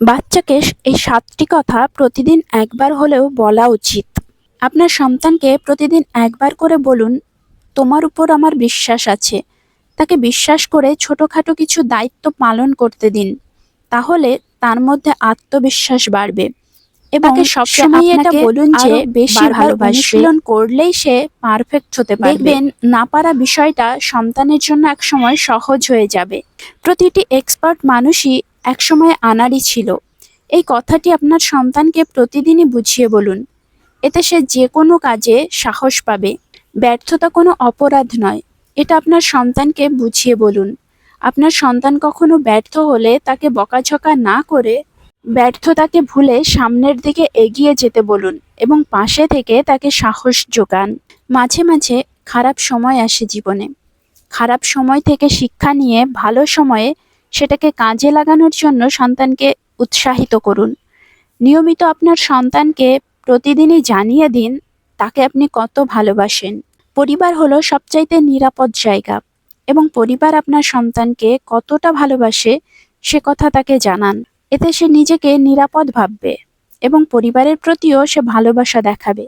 বাচ্চাকে এই ৭টি কথা প্রতিদিন একবার হলেও বলা উচিত। আপনার সন্তানকে প্রতিদিন একবার করে বলুন, "তোমার উপর আমার বিশ্বাস আছে।" তাকে বিশ্বাস করে ছোটখাটো কিছু দায়িত্ব পালন করতে দিন। তাহলে তার মধ্যে আত্মবিশ্বাস বাড়বে এবং তাকে সে সবসময় এটা আপনাকে বলুন যে আরো বেশি বারবার ভালোবাসবে। অনুশীলন করলেই সে পারফেক্ট হতে পারবে। দেখবেন না পারা বিষয়টা সন্তানের জন্য একসময় সহজ হয়ে যাবে। প্রতিটি এক্সপার্ট মানুষই একসময় আনাড়ি ছিল। এই কথাটি আপনার সন্তানকে প্রতিদিনই বুঝিয়ে বলুন। এতে সে যে কোনো কাজে সাহস পাবে। ব্যর্থতা কোনো অপরাধ নয়, এটা আপনার সন্তানকে বুঝিয়ে বলুন। আপনার সন্তান কখনো ব্যর্থ হলে তাকে বকাঝকা না করে ব্যর্থতাকে ভুলে সামনের দিকে এগিয়ে যেতে বলুন এবং পাশে থেকে তাকে সাহস যোগান। মাঝে মাঝে খারাপ সময় আসে জীবনে। খারাপ সময় থেকে শিক্ষা নিয়ে ভালো সময়ে সেটাকে কাজে লাগানোর জন্য সন্তানকে উৎসাহিত করুন। নিয়মিত আপনার সন্তানকে প্রতিদিনই জানিয়ে দিন তাকে আপনি কত ভালোবাসেন। পরিবার হলো সবচাইতে নিরাপদ জায়গা এবং পরিবার আপনার সন্তানকে কতটা ভালোবাসে সে কথা তাকে জানান। এতে সে নিজেকে নিরাপদ ভাববে এবং পরিবারের প্রতিও সে ভালোবাসা দেখাবে।